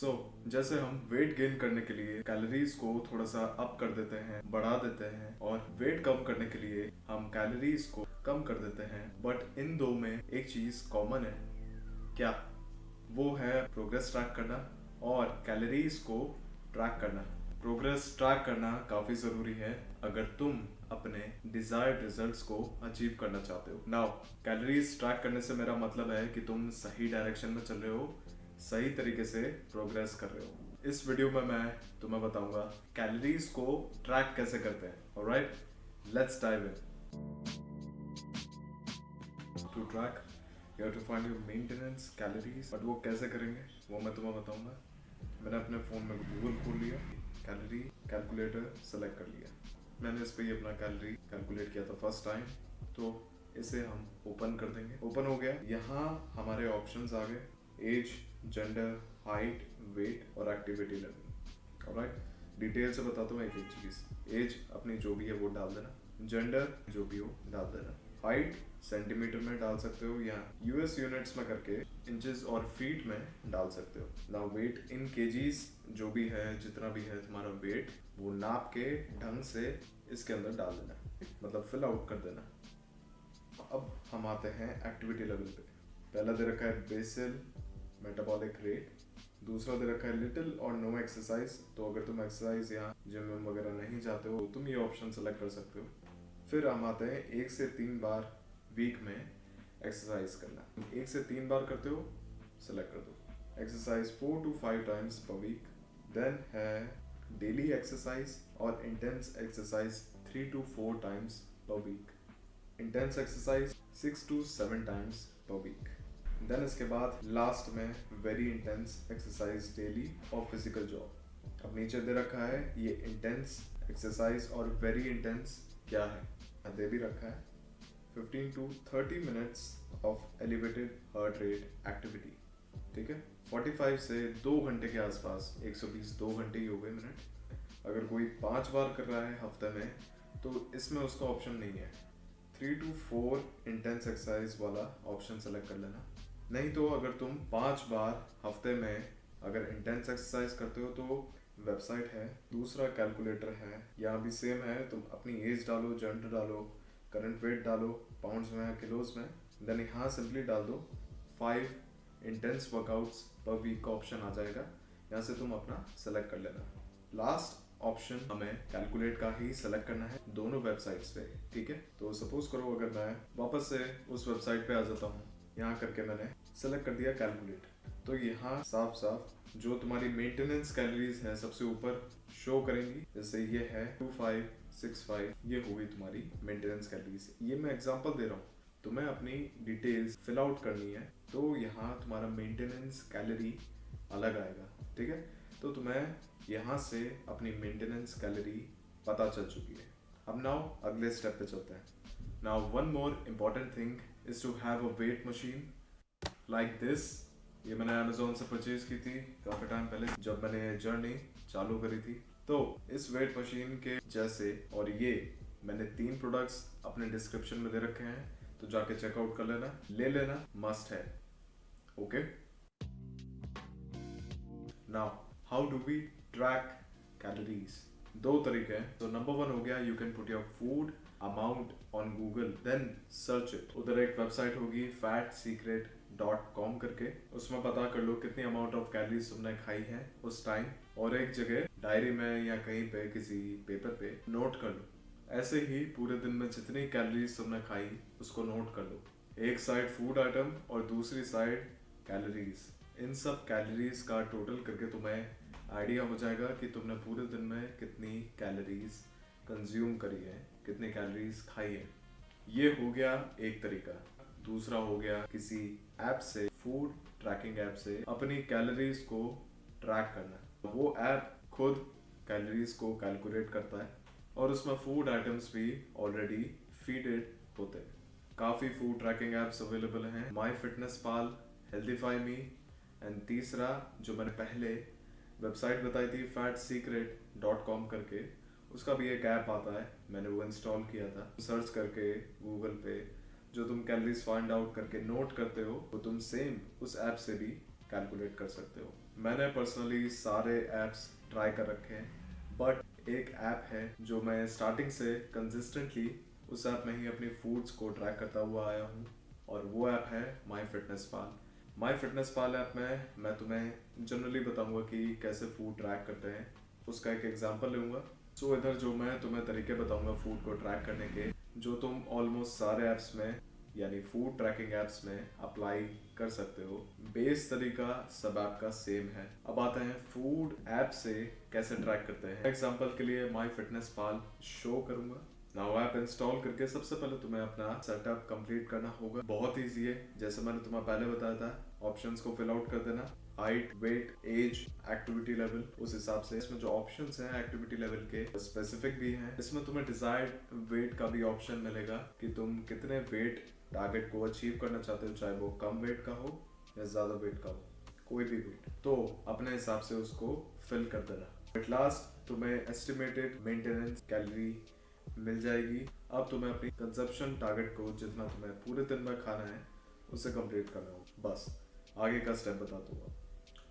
जैसे हम weight gain करने के लिए कैलोरीज को थोड़ा सा अप कर देते हैं, बढ़ा देते हैं, और वेट कम करने के लिए हम कैलोरीज को कम कर देते हैं, बट इन दो में एक चीज कॉमन है। क्या? वो है प्रोग्रेस ट्रैक करना और कैलोरीज को ट्रैक करना। प्रोग्रेस ट्रैक करना काफी जरूरी है अगर तुम अपने डिजायर्ड रिजल्ट्स को अचीव करना चाहते हो। नाउ कैलोरीज ट्रैक करने से मेरा मतलब है कि तुम सही डायरेक्शन में चल रहे हो, सही तरीके से प्रोग्रेस कर रहे हो। इस वीडियो में मैं तुम्हें बताऊंगा कैलोरीज को ट्रैक कैसे करते हैं। Alright, let's dive in. To track you have to find your maintenance calories, but वो कैसे करेंगे वो मैं तुम्हें बताऊंगा। मैंने अपने फ़ोन में गूगल खोल लिया, कैलोरी कैलकुलेटर सेलेक्ट कर लिया। मैंने इस पर ही अपना कैलोरी कैलकुलेट किया था फर्स्ट टाइम, तो इसे हम ओपन कर देंगे। ओपन हो गया। यहाँ हमारे ऑप्शंस आ गए, एज, जेंडर, हाइट, वेट और एक्टिविटी लेवल। ऑलराइट, डिटेल से बताता हूँ एक एक चीज़। एज अपनी जो भी है वो डाल देना, जेंडर जो भी हो डाल देना, हाइट सेंटीमीटर में डाल सकते हो या यूएस यूनिट्स में करके इंचेस और फीट में डाल सकते हो। नाउ वेट इन केजीज, जो भी है जितना भी है तुम्हारा वेट, वो नाप के ढंग से इसके अंदर डाल देना, मतलब फिल आउट कर देना। अब हम आते हैं एक्टिविटी लेवल पे। पहला दे रखा है बेसल मेटाबॉलिक रेट, दूसरा दे रखा है लिटिल और नो एक्सरसाइज। तो अगर तुम एक्सरसाइज या जिम वगैरह नहीं जाते हो तुम ये ऑप्शन सेलेक्ट कर सकते हो। फिर हम आते हैं 1 से 3 बार वीक में एक्सरसाइज करना। 1 से 3 बार करते हो, सेलेक्ट कर दो। Exercise 4 to 5 times per week. Then है डेली एक्सरसाइज और intense exercise 3 to 4 times per week. Intense exercise 6 to 7 times per week. Then इसके बाद लास्ट में वेरी इंटेंस एक्सरसाइज डेली और फिजिकल जॉब। अब नीचे दे रखा है ये इंटेंस एक्सरसाइज और वेरी इंटेंस क्या है, दे भी रखा है 15 to 30 minutes of elevated heart rate activity. ठीक है, 45 से 2 घंटे के आसपास, 120 2 घंटे ही हो गए मिनट। अगर कोई 5 बार कर रहा है हफ्ते में तो इसमें उसका ऑप्शन नहीं है। 3 to 4 इंटेंस एक्सरसाइज वाला ऑप्शन सेलेक्ट कर लेना। नहीं तो अगर तुम 5 बार हफ्ते में अगर इंटेंस एक्सरसाइज करते हो तो वेबसाइट है, दूसरा कैलकुलेटर है, यहाँ भी सेम है। तुम अपनी एज डालो, जेंडर डालो, करंट वेट डालो, पाउंड्स में किलोज में, देन यहाँ सिंपली डाल दो 5 इंटेंस वर्कआउट्स पर वीक का ऑप्शन आ जाएगा। यहाँ से तुम अपना सेलेक्ट कर लेना। लास्ट ऑप्शन हमें कैलकुलेट का ही सेलेक्ट करना है दोनों वेबसाइट्स पे। ठीक है, तो सपोज करो अगर मैं वापस से उस वेबसाइट पे आ जाता हूँ, यहाँ करके मैंने सेलेक्ट कर दिया कैलकुलेट, तो यहाँ साफ साफ जो तुम्हारी मेंटेनेंस कैलोरीज है सबसे ऊपर शो करेंगी। जैसे ये है 2565, ये हो गई तुम्हारी मेंटेनेंस कैलोरीज। ये मैं एग्जांपल दे रहा हूँ, तुम्हें अपनी डिटेल्स फिल आउट करनी है तो यहाँ तुम्हारा मेंटेनेंस कैलोरी अलग आएगा। ठीक है, तो तुम्हें यहाँ से अपनी मेंटेनेंस कैलोरी पता चल चुकी है। अब नाउ अगले स्टेप पे चलते हैं। Now one more important thing is to have a weight machine like this. ये मैंने अमेजोन से परचेज की थी काफी टाइम पहले जब मैंने जर्नी चालू करी थी। तो इस वेट मशीन के जैसे, और ये मैंने 3 प्रोडक्ट्स अपने डिस्क्रिप्शन में दे रखे हैं, तो जाके चेकआउट कर लेना, ले लेना, मस्ट है। Okay, now how do we track calories? 2 तरीके हैं। तो नंबर 1 हो गया, you can put your food amount on Google, then search it. उधर एक वेबसाइट होगी fatsecret.com करके, उसमें पता कर लो कितनी अमाउंट ऑफ कैलोरीज तुमने खाई है उस टाइम, और एक जगह डायरी में या कहीं पे किसी पेपर पे नोट कर लो। ऐसे ही पूरे दिन में जितनी कैलोरीज तुमने खाई उसको नोट कर लो। एक साइड फूड आइटम और दूसरी साइड कैलोरीज। इन सब कैलोरीज का टोटल करके तुम्हें आइडिया हो जाएगा कि तुमने पूरे दिन में कितनी कैलोरीज कंज्यूम करी है, कितनी कैलोरीज खाई है। ये हो गया एक तरीका। दूसरा हो गया किसी ऐप से, फूड ट्रैकिंग ऐप से अपनी कैलोरीज को ट्रैक करना। वो ऐप खुद कैलोरीज को कैलकुलेट करता है और उसमें फूड आइटम्स भी ऑलरेडी फीडेड होते हैं। काफ़ी फूड ट्रैकिंग ऐप्स अवेलेबल हैं, my fitness Pal, healthify me, and तीसरा जो मैंने पहले वेबसाइट बताई थी fatsecret.com करके, उसका भी एक ऐप आता है, मैंने वो इंस्टॉल किया था। सर्च करके गूगल पे जो तुम कैलोरीज फाइंड आउट करके नोट करते हो वो तुम सेम उस ऐप से भी कैलकुलेट कर सकते हो। मैंने पर्सनली सारे ऐप्स ट्राई कर रखे हैं, बट एक ऐप है जो मैं स्टार्टिंग से कंसिस्टेंटली उस ऐप में ही अपनी फूड्स को ट्रैक करता हुआ आया हूँ, और वो ऐप है my fitness Pal. My fitness Pal app में मैं तुम्हें जनरली बताऊंगा कि कैसे फूड ट्रैक करते हैं, उसका एक एग्जांपल लूंगा। सो इधर जो मैं तुम्हें तरीके बताऊंगा फूड को ट्रैक करने के, जो तुम ऑलमोस्ट सारे ऐप्स में यानी फूड ट्रैकिंग एप्स में अप्लाई कर सकते हो। बेस तरीका सब ऐप का सेम है। अब आते हैं फूड ऐप से कैसे ट्रैक करते हैं। एग्जांपल के लिए माई फिटनेस पाल शो करूंगा। नाउ ऐप इंस्टॉल करके सबसे पहले तुम्हें अपना सेटअप कंप्लीट करना होगा। बहुत ईजी है, जैसे मैंने तुम्हें पहले बताया था, ऑप्शंस को फिल आउट कर देना, height, weight, age, activity level, उस हिसाब से। इसमें जो ऑप्शंस हैं एक्टिविटी लेवल के स्पेसिफिक भी हैं। इसमें तुम्हें डिजायर्ड वेट का भी ऑप्शन मिलेगा कि तुम कितने वेट टारगेट को अचीव करना चाहते हो, चाहे वो कम वेट का हो या ज्यादा वेट का हो, कोई भी वेट, तो अपने हिसाब से उसको फिल कर देना। एट लास्ट तुम्हें एस्टिमेटेड मेंटेनेंस कैलोरी मिल जाएगी। अब तुम्हें अपनी कंजप्शन टारगेट को जितना तुम्हें पूरे दिन में खाना है उसे कंप्लीट करना हो। बस आगे का स्टेप बता दूंगा।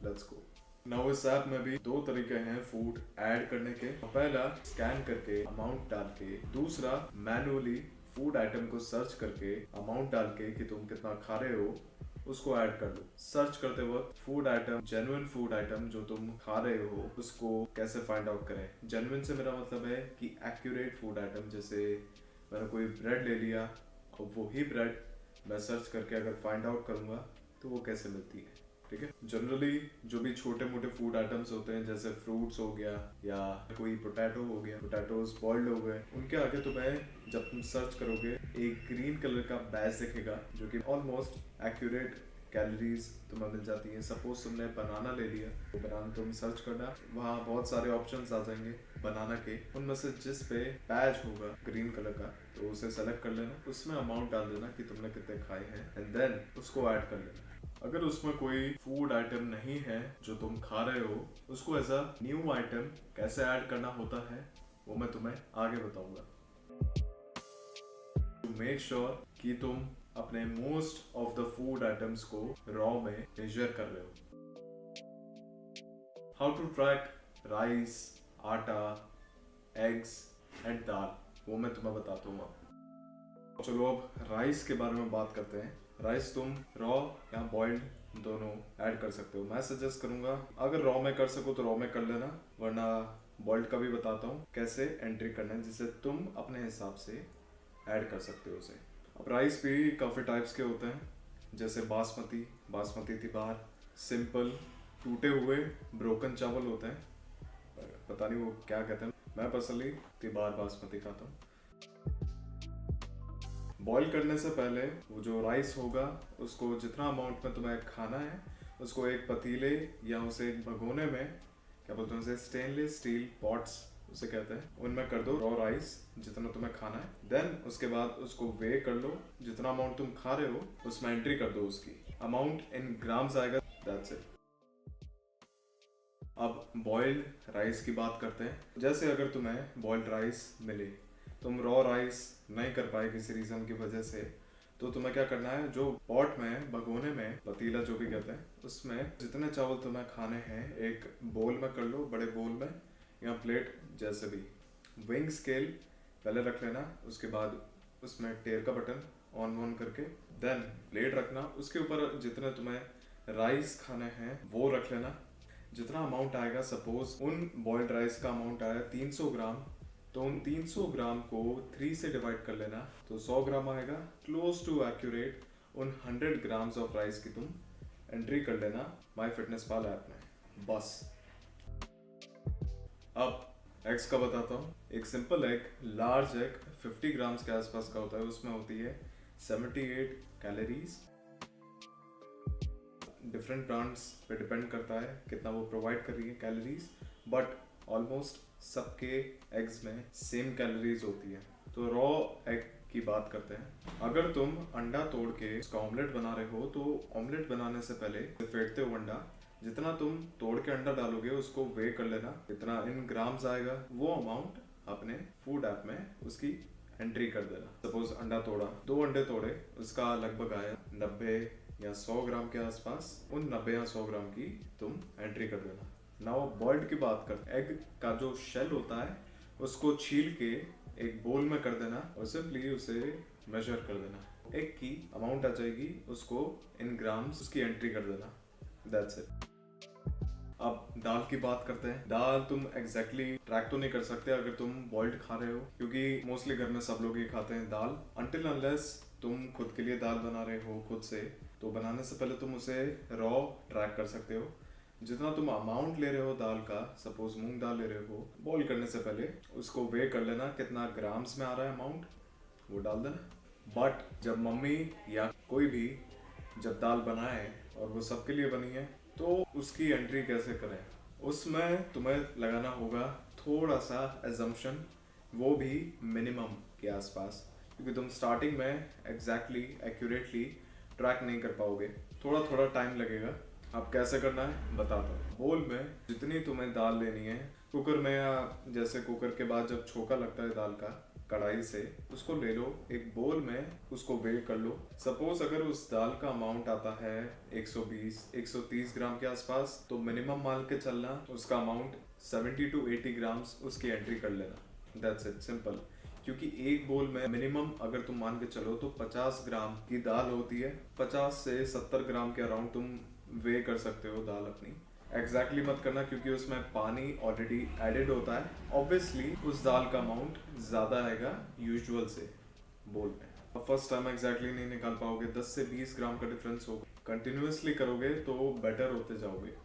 Let's go. नाउ इस ऐप में भी दो तरीके हैं फूड ऐड करने के। पहला स्कैन करके अमाउंट डाल के, दूसरा मैनुअली फूड आइटम को सर्च करके अमाउंट डाल के कि तुम कितना खा रहे हो उसको ऐड कर लो। सर्च करते वक्त food item, genuine food item जो तुम खा रहे हो उसको कैसे फाइंड आउट करें। जेन्युइन से मेरा मतलब है कि एक्यूरेट फूड आइटम। जैसे मैंने कोई ब्रेड ले लिया और वही ब्रेड मैं सर्च करके अगर फाइंड आउट करूंगा तो वो कैसे मिलती है, ठीक है। जनरली जो भी छोटे मोटे फूड आइटम्स होते हैं, जैसे फ्रूट्स हो गया या कोई पोटैटो हो गया, पोटैटोज बॉइल्ड हो गए, उनके आगे तुम्हें जब तुम सर्च करोगे एक ग्रीन कलर का बैच दिखेगा जो कि ऑलमोस्ट एक्यूरेट कैलोरीज तुम्हें मिल जाती है। सपोज तुमने बनाना ले लिया, तो बनाना तुम सर्च करना, वहाँ बहुत सारे ऑप्शंस आ जाएंगे बनाना के, उनमें से जिस पे बैच होगा ग्रीन कलर का तो उसे सेलेक्ट कर लेना, उसमें अमाउंट डाल देना कि तुमने कितने खाए हैं, एंड देन उसको ऐड कर लेना। अगर उसमें कोई फूड आइटम नहीं है जो तुम खा रहे हो, उसको एज अ न्यू आइटम कैसे ऐड करना होता है वो मैं तुम्हें आगे बताऊंगा। टू मेक श्योर कि तुम अपने most of the food items को रॉ में मेजर कर रहे हो। हाउ टू ट्रैक राइस, आटा, एग्स एंड दाल, वो मैं तुम्हें बताता हूँ। चलो अब राइस के बारे में बात करते हैं। राइस तुम रॉ या बॉइल्ड दोनों ऐड कर सकते हो। मैं सजेस्ट करूंगा अगर रॉ में कर सको तो रॉ में कर लेना, वरना बॉइल्ड का भी बताता हूँ कैसे एंट्री करना है, जिसे तुम अपने हिसाब से ऐड कर सकते हो उसे। अब राइस भी काफ़ी टाइप्स के होते हैं, जैसे बासमती, बासमती तिबार, सिंपल, टूटे हुए ब्रोकन चावल होते हैं, पता नहीं वो क्या कहते हैं। मैं पर्सनली तिबार बासमती खाता हूँ। बॉईल करने से पहले वो जो राइस होगा उसको जितना अमाउंट में तुम्हें खाना है उसको एक पतीले या उसे एक भगोने में, क्या बोलते हैं उसे, स्टेनलेस स्टील पॉट्स उसे कहते हैं, उनमें कर दो रॉ राइस जितना तुम्हें खाना है। देन उसके बाद उसको वे कर लो, जितना अमाउंट तुम खा रहे हो उसमें एंट्री कर दो, उसकी अमाउंट इन ग्राम्स आएगा, दैट्स इट। अब बॉइल्ड राइस की बात करते हैं। जैसे अगर तुम्हें बॉइल्ड राइस मिले, तुम रॉ राइस नहीं कर पाए किसी रीजन की वजह से, तो तुम्हें क्या करना है, जो पॉट में, भगोने में, पतीला जो भी कहते हैं, उसमें जितने चावल तुम्हें खाने हैं एक बोल में कर लो, बड़े बोल में या प्लेट जैसे भी। विंग स्केल पहले रख लेना, उसके बाद उसमें टेयर का बटन ऑन करके देन प्लेट रखना, उसके ऊपर जितने तुम्हें राइस खाने हैं वो रख लेना। जितना अमाउंट आएगा, सपोज उन बॉइल्ड राइस का अमाउंट आया 300 ग्राम, तो उन 300 ग्राम को 3 से डिवाइड कर लेना तो 100 ग्राम आएगा, क्लोज टू एक्यूरेट उन 100 ग्राम्स ऑफ राइस की तुम एंट्री कर लेना माई फिटनेस पाल ऐप में। बस अब एग्स का बताता हूँ। एक simple egg, large egg 50 grams के आसपास का होता है, उसमें होती है 78 कैलोरीज। डिफरेंट ब्रांड्स पे डिपेंड करता है कितना वो प्रोवाइड कर रही है कैलोरीज, बट ऑलमोस्ट सबके एग्स में सेम कैलोरीज होती है। तो रॉ एग की बात करते हैं। अगर तुम अंडा तोड़ के उसका ऑमलेट बना रहे हो तो ऑमलेट बनाने से पहले फेंटते हो अंडा, जितना तुम तोड़ के अंडा डालोगे उसको वे कर लेना, इतना इन ग्राम्स आएगा, वो अमाउंट अपने फूड ऐप में उसकी एंट्री कर देना। सपोज अंडा तोड़ा, 2 अंडे तोड़े, उसका लगभग आया 90 या 100 ग्राम के आसपास, उन 90 या 100 ग्राम की तुम एंट्री कर देना। नाउ बॉइल्ड की बात करते हैं। एग का जो शेल होता है उसको छील के एक बोल में कर देना और सिंपली उसे मेजर कर देना। एग की अमाउंट आ जाएगी, उसको इन ग्राम्स उसकी एंट्री कर देना। That's it. अब दाल की बात करते हैं। दाल तुम एग्जैक्टली ट्रैक तो नहीं कर सकते अगर तुम बॉइल्ड खा रहे हो, क्योंकि मोस्टली घर में सब लोग ही खाते हैं दाल। अनटिल अनलेस तुम खुद के लिए दाल बना रहे हो खुद से, तो बनाने से पहले तुम उसे रॉ ट्रैक कर सकते हो। जितना तुम अमाउंट ले रहे हो दाल का, सपोज मूंग दाल ले रहे हो, बॉईल करने से पहले उसको वे कर लेना कितना ग्राम्स में आ रहा है अमाउंट, वो डाल देना। बट जब मम्मी या कोई भी जब दाल बनाए और वो सबके लिए बनी है, तो उसकी एंट्री कैसे करें, उसमें तुम्हें लगाना होगा थोड़ा सा एजम्पशन, वो भी मिनिमम के आसपास, क्योंकि तुम स्टार्टिंग में एग्जैक्टली एक्यूरेटली ट्रैक नहीं कर पाओगे, थोड़ा थोड़ा टाइम लगेगा। अब कैसे करना है बताता हूँ। बोल में जितनी तुम्हें दाल लेनी है, कुकर में या जैसे कुकर के बाद जब छोका लगता है दाल का कढ़ाई से, उसको ले लो, एक बोल में उसको वेट कर लो। सपोज अगर उस दाल का अमाउंट आता है 120-130 ग्राम के आसपास, तो मिनिमम मान के चलना उसका अमाउंट 70 to 80 ग्राम्स उसकी एंट्री कर लेना। That's it, simple. क्योंकि एक बोल में मिनिमम अगर तुम मान के चलो तो 50 ग्राम की दाल होती है। 50 से 70 ग्राम के अराउंड तुम वे कर सकते हो दाल अपनी। एग्जैक्टली मत करना, क्योंकि उसमें पानी ऑलरेडी एडेड होता है। ऑब्वियसली उस दाल का अमाउंट ज़्यादा आएगा यूजुअल से बोल में। फर्स्ट टाइम एग्जैक्टली नहीं निकाल पाओगे, 10 से 20 ग्राम का डिफरेंस होगा। कंटिन्यूसली करोगे तो बेटर होते जाओगे।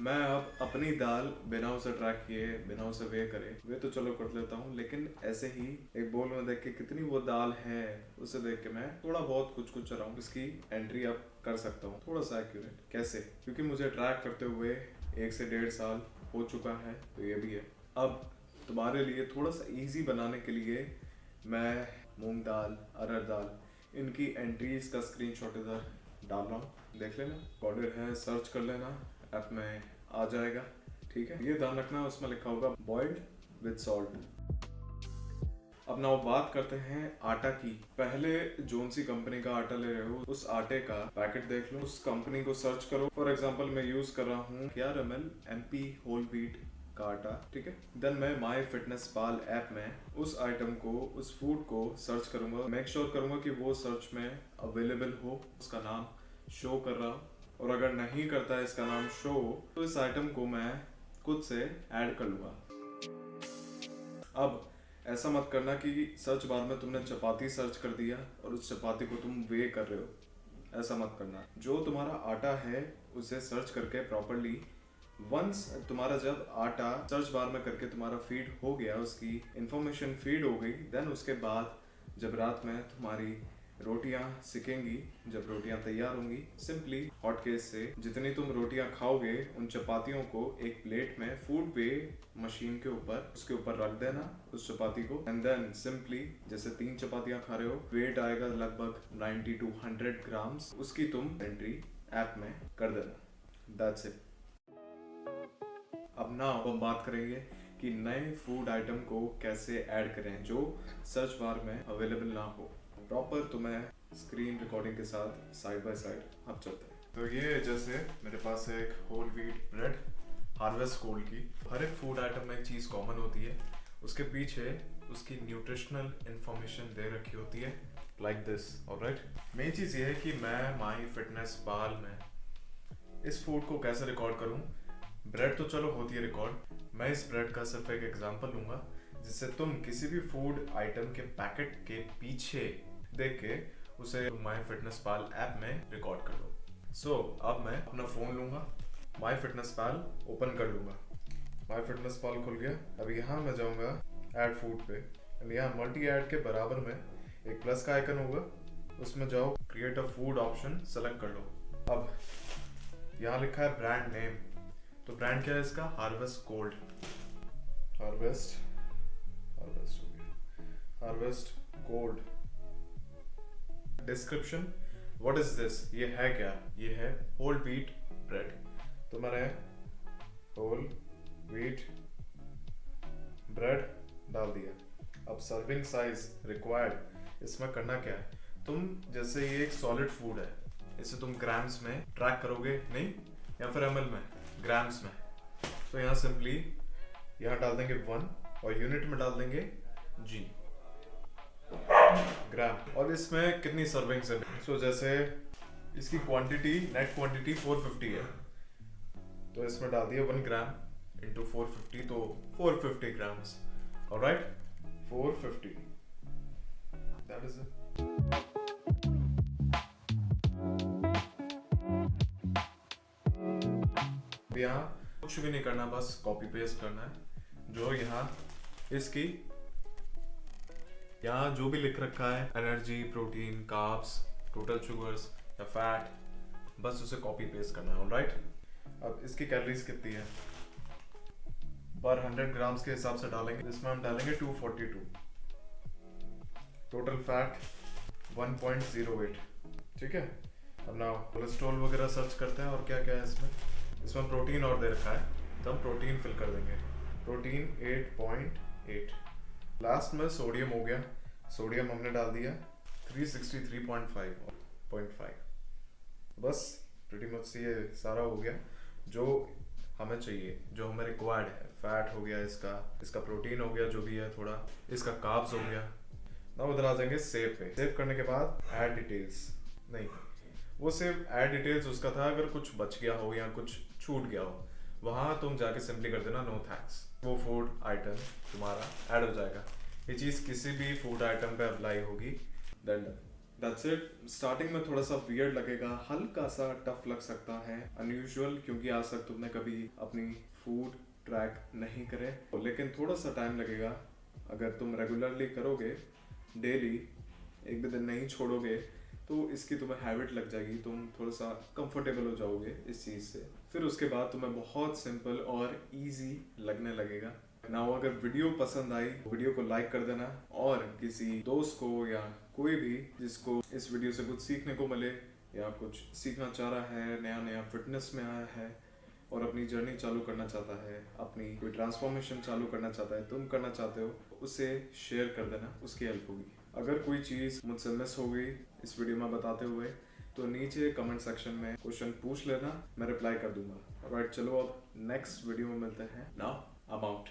मैं अब अपनी दाल बिना उसे ट्रैक किए, बिना उसे वे करे, वे तो चलो कर लेता हूँ, लेकिन ऐसे ही एक बोल में देख के कितनी वो दाल है उसे देख के मैं थोड़ा बहुत कुछ अराउंड इसकी एंट्री अप कर सकता हूँ, थोड़ा सा एक्यूरेट। कैसे? क्योंकि मुझे ट्रैक करते हुए 1 से 1.5 साल हो चुका है, तो ये भी है। अब तुम्हारे लिए थोड़ा सा ईजी बनाने के लिए मैं मूंग दाल, अरहर दाल, इनकी एंट्रीज का स्क्रीनशॉट इधर डाल रहा हूँ, देख लेना। ऑर्डर है, सर्च कर लेना, ऐप में आ जाएगा। ठीक है, ये ध्यान रखना उसमें लिखा होगा बॉइल्ड विद सॉल्ट। अब ना बात करते हैं आटा की। पहले जोन सी कंपनी का आटा ले रहे हो, उस आटे का पैकेट देख लो, उस कंपनी को सर्च करो। फॉर एग्जांपल मैं यूज कर रहा हूँ KRML MP होल व्हीट का आटा, ठीक है। देन मैं माई फिटनेस पाल ऐप में उस आइटम को, उस फूड को सर्च करूंगा। मेक श्योर करूंगा कि वो सर्च में अवेलेबल हो, उसका नाम शो कर रहा हो, और अगर नहीं करता है इसका नाम शो, तो इस आइटम को मैं खुद से ऐड कर लूंगा। अब ऐसा मत करना कि सर्च बार में तुमने चपाती सर्च कर दिया और उस चपाती को तुम वे कर रहे हो, ऐसा मत करना। जो तुम्हारा आटा है उसे सर्च करके प्रॉपरली, वंस तुम्हारा जब आटा सर्च बार में करके तुम्हारा फीड हो गया, उसकी इंफॉर्मेशन फीड हो गई, देन उसके बाद जब रात में तुम्हारी रोटियां सिकेंगी, जब रोटियां तैयार होंगी, सिंपली हॉट केस से जितनी तुम रोटियां खाओगे उन चपातियों को एक प्लेट में फूड वे मशीन के ऊपर, उसके ऊपर रख देना उस चपाती को, एंड देन सिंपली जैसे 3 चपातियां खा रहे हो, वेट आएगा लगभग 90 to 100 ग्राम्स, उसकी तुम एंट्री ऐप में कर देना। That's it. अब ना हम बात करेंगे कि नए फूड आइटम को कैसे ऐड करें जो सर्च बार में अवेलेबल ना हो। प्रॉपर तुम्हें स्क्रीन रिकॉर्डिंग के साथ साइड बाय साइड अब चलते हैं। तो ये जैसे मेरे पास है एक whole wheat bread Harvest Gold की। हर एक फूड आइटम में एक चीज़ कॉमन होती है, उसके पीछे उसकी न्यूट्रिशनल इंफॉर्मेशन दे रखी होती है, लाइक दिस। ऑलराइट, मेन चीज़ ये है कि मैं माई फिटनेस पाल में इस फूड को कैसे रिकॉर्ड करूँ। ब्रेड तो चलो होती है रिकॉर्ड, मैं इस ब्रेड का सिर्फ एक एग्जांपल लूंगा जिससे तुम किसी भी फूड आइटम के पैकेट के पीछे देख के उसे माई फिटनेस पाल ऐप में रिकॉर्ड कर लो। सो अब मैं अपना फ़ोन लूंगा, माई फिटनेस पाल ओपन कर लूंगा। माई फिटनेस पाल खुल गया। अब यहाँ मैं जाऊँगा ऐड फूड पे, एंड यहाँ मल्टी ऐड के बराबर में एक प्लस का आइकन होगा, उसमें जाओ, create a food option select कर लो। अब यहाँ लिखा है ब्रांड नेम, तो ब्रांड क्या है इसका? Harvest gold. हार्वेस्ट हो गया, harvest gold. Description, what is this, ये है क्या? ये है होल व्हीट ब्रेड। तो मैंने होल व्हीट ब्रेड डाल दिया। अब सर्विंग साइज रिक्वायर्ड, इसमें करना क्या है, तुम जैसे ये एक सॉलिड फूड है, इसे तुम ग्राम्स में ट्रैक करोगे नहीं, या फिर ml में, ग्राम्स में। तो यहाँ सिंपली यहाँ डाल देंगे 1 और यूनिट में डाल देंगे G, ग्राम। और इसमें कितनी सर्विंग्स है? सो जैसे इसकी क्वांटिटी, नेट क्वांटिटी 450 है, तो इसमें डाल दिया 1 ग्राम इंटू 450, तो 450 grams. Alright, 450, that is it. यहाँ कुछ भी नहीं करना, बस कॉपी पेस्ट करना है। जो यहाँ इसकी यहाँ जो भी लिख रखा है, energy, protein, carbs, total sugars या फैट, बस उसे कॉपी पेस्ट करना है। ऑलराइट, अब इसकी कैलोरीज कितनी है पर 100 ग्राम्स के हिसाब से डालेंगे। इसमें हम डालेंगे 242, टोटल फैट 1.08। ठीक है, अब ना कोलेस्ट्रॉल वगैरह सर्च करते हैं और क्या क्या है इसमें। इसमें प्रोटीन और दे रखा है, तो हम प्रोटीन फिल कर देंगे। प्रोटीन 8.8। लास्ट में सोडियम हो गया, सोडियम हमने डाल दिया 363.5। बस प्रीटी मच ये सारा हो गया जो हमें चाहिए, जो हमें रिक्वायर्ड है। फैट हो गया, इसका प्रोटीन हो गया जो भी है थोड़ा, इसका कार्ब्स हो गया। ना उधर आ जाएंगे सेव पे। सेव करने के बाद ऐड डिटेल्स, नहीं वो सिर्फ ऐड डिटेल्स उसका था, अगर कुछ बच गया हो या कुछ छूट गया हो, वहाँ तुम जाके सिंपली कर देना नो थैंक्स। वो फूड आइटम तुम्हारा ऐड हो जाएगा। ये चीज़ किसी भी फूड आइटम पे अप्लाई होगी। That's it. स्टार्टिंग में थोड़ा सा वियर्ड लगेगा, हल्का सा टफ लग सकता है, अनयूजुअल, क्योंकि आज तक तुमने कभी अपनी फूड ट्रैक नहीं करे, लेकिन थोड़ा सा टाइम लगेगा। अगर तुम रेगुलरली करोगे, डेली, एक भी दिन नहीं छोड़ोगे, तो इसकी तुम्हें हैबिट लग जाएगी, तुम थोड़ा सा कंफर्टेबल हो जाओगे इस चीज़ से। फिर उसके बाद तुम्हें बहुत सिंपल और इजी लगने लगेगा। नाउ अगर वीडियो पसंद आई, वीडियो को लाइक कर देना, और किसी दोस्त को या कोई भी जिसको इस वीडियो से कुछ सीखने को मिले या कुछ सीखना चाह रहा है, नया नया फिटनेस में आया है और अपनी जर्नी चालू करना चाहता है, अपनी कोई ट्रांसफॉर्मेशन चालू करना चाहता है, तुम करना चाहते हो, उसे शेयर कर देना, उसकी हेल्प होगी। अगर कोई चीज़ मुझसे मिस हो गई इस वीडियो में बताते हुए, तो नीचे कमेंट सेक्शन में क्वेश्चन पूछ लेना, मैं रिप्लाई कर दूंगा। ऑलराइट, चलो अब नेक्स्ट वीडियो में मिलते हैं। Now I am out.